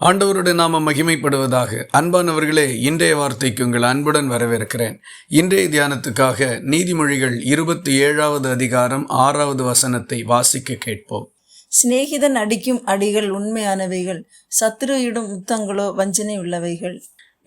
ஆண்டவருடைய நாம மகிமைப்படுவதாக. அன்பானவர்களே, இன்றைய வார்த்தைக்கு உங்கள் அன்புடன் வரவேற்கிறேன். இன்றைய தியானத்துக்காக நீதிமொழிகள் 27வது அதிகாரம் 6வது வசனத்தை வாசிக்க கேட்போம். சிநேகிதன் அடிக்கும் அடிகள் உண்மையானவைகள், சத்துருவிடும் முத்தங்களோ வஞ்சனை உள்ளவைகள்.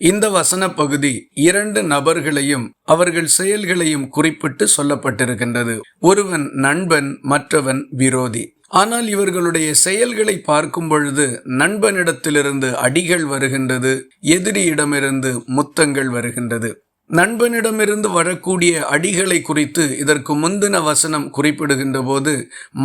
இந்த வசன பகுதி 2 நபர்களையும் அவர்கள் செயல்களையும் குறிப்பிட்டு சொல்லப்பட்டிருக்கின்றது. ஒருவன் நண்பன், மற்றவன் விரோதி. ஆனால் இவர்களுடைய செயல்களை பார்க்கும் பொழுது நண்பனிடத்திலிருந்து அடிகள் வருகின்றது, எதிரியிடமிருந்து முத்தங்கள் வருகின்றது. நண்பனிடமிருந்து வரக்கூடிய அடிகளை குறித்து இதற்கு முந்தின வசனம் குறிப்பிடுகின்ற போது,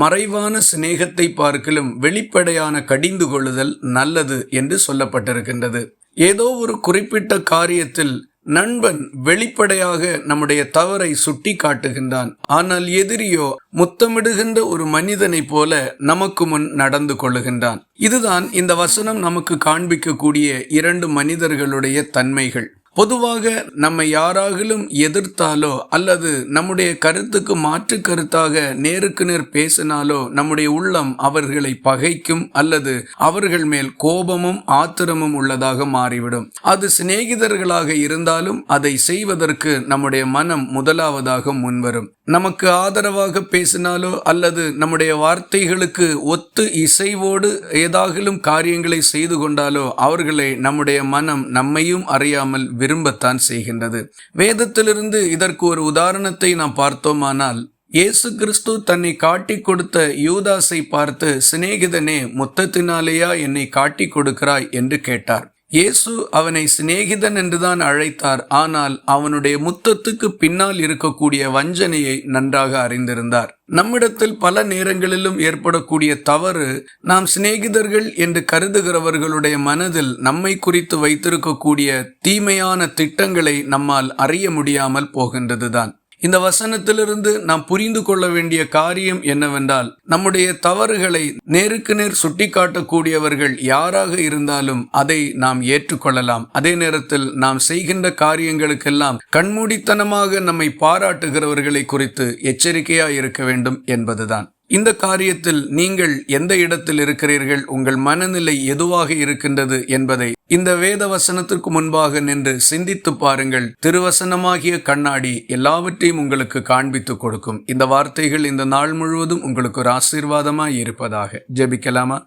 மறைவான சிநேகத்தை பார்க்கிலும் வெளிப்படையான கடிந்து கொள்ளுதல் நல்லது என்று சொல்லப்பட்டிருக்கின்றது. ஏதோ ஒரு குறிப்பிட்ட காரியத்தில் நண்பன் வெளிப்படையாக நம்முடைய தவறை சுட்டி காட்டுகின்றான். ஆனால் எதிரியோ முத்தமிடுகின்ற ஒரு மனிதனை போல நமக்கு முன் நடந்து கொள்ளுகின்றான். இதுதான் இந்த வசனம் நமக்கு காண்பிக்கக்கூடிய 2 மனிதர்களுடைய தன்மைகள். பொதுவாக நம்மை யாராகிலும் எதிர்த்தாலோ அல்லது நம்முடைய கருத்துக்கு மாற்று கருத்தாக நேருக்கு நேர் பேசினாலோ நம்முடைய உள்ளம் அவர்களை பகைக்கும் அல்லது அவர்கள் மேல் கோபமும் ஆத்திரமும் உள்ளதாக மாறிவிடும். அது சிநேகிதர்களாக இருந்தாலும் அதை செய்வதற்கு நம்முடைய மனம் முதலாவதாக முன்வரும். நமக்கு ஆதரவாக பேசினாலோ அல்லது நம்முடைய வார்த்தைகளுக்கு ஒத்து இசைவோடு ஏதாகிலும் காரியங்களை செய்து கொண்டாலோ அவர்களை நம்முடைய மனம் நம்மையும் அறியாமல் விரும்பத்தான் செய்கின்றது. வேதத்திலிருந்து இதற்கு ஒரு உதாரணத்தை நாம் பார்த்தோமானால், இயேசு கிறிஸ்து தன்னை காட்டி கொடுத்த யூதாசை பார்த்து, சிநேகிதனே, முத்தத்தினாலேயா என்னை காட்டி கொடுக்கிறாய் என்று கேட்டார். இயேசு அவனை சிநேகிதன் என்றுதான் அழைத்தார். ஆனால் அவனுடைய முத்தத்துக்கு பின்னால் இருக்கக்கூடிய வஞ்சனையை நன்றாக அறிந்திருந்தார். நம்மிடத்தில் பல நேரங்களிலும் ஏற்படக்கூடிய தவறு, நாம் சிநேகிதர்கள் என்று கருதுகிறவர்களுடைய மனதில் நம்மை குறித்து வைத்திருக்கக்கூடிய தீமையான திட்டங்களை நம்மால் அறிய முடியாமல் போகின்றதுதான். இந்த வசனத்திலிருந்து நாம் புரிந்து கொள்ள வேண்டிய காரியம் என்னவென்றால், நம்முடைய தவறுகளை நேருக்கு நேர் சுட்டி காட்டக்கூடியவர்கள் யாராக இருந்தாலும் அதை நாம் ஏற்றுக்கொள்ளலாம். அதே நேரத்தில் நாம் செய்கின்ற காரியங்களுக்கெல்லாம் கண்மூடித்தனமாக நம்மை பாராட்டுகிறவர்களை குறித்து எச்சரிக்கையாய் இருக்க வேண்டும் என்பதுதான். இந்த காரியத்தில் நீங்கள் எந்த இடத்தில் இருக்கிறீர்கள், உங்கள் மனநிலை எதுவாக இருக்கின்றது என்பதை இந்த வேத வசனத்திற்கு முன்பாக நின்று சிந்தித்து பாருங்கள். திருவசனமாகிய கண்ணாடி எல்லாவற்றையும் உங்களுக்கு காண்பித்து கொடுக்கும். இந்த வார்த்தைகள் இந்த நாள் முழுவதும் உங்களுக்கு ஒரு ஆசீர்வாதமாய் இருப்பதாக. ஜெபிக்கலாமா?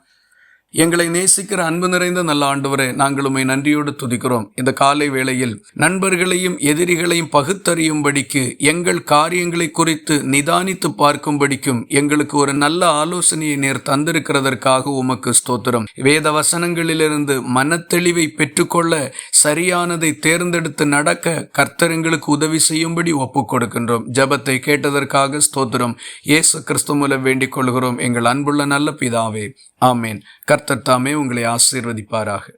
எங்களை நேசிக்கிற அன்பு நிறைந்த நல்ல ஆண்டவரே, நாங்கள் உம்மை நன்றியோடு துதிக்கிறோம். இந்த காலை வேளையில் நண்பர்களையும் எதிரிகளையும் பகுத்தறியும்படிக்கு, எங்கள் காரியங்களை குறித்து நிதானித்து பார்க்கும்படிக்கும் எங்களுக்கு ஒரு நல்ல ஆலோசனையை நீர் தந்திருக்கிறதற்காக உமக்கு ஸ்தோத்திரம். வேத வசனங்களிலிருந்து மனத்தெளிவை பெற்றுக்கொள்ள, சரியானதை தேர்ந்தெடுத்து நடக்க கர்த்தர் எங்களுக்கு உதவி செய்யும்படி ஒப்புக் கொடுக்கின்றோம். ஜெபத்தை கேட்டதற்காக ஸ்தோத்திரம். இயேசு கிறிஸ்து மூலம் வேண்டிக் கொள்கிறோம் எங்கள் அன்புள்ள நல்ல பிதாவே. ஆமேன். கர்த்தர் தாமே உங்களை ஆசீர்வதிப்பாராக.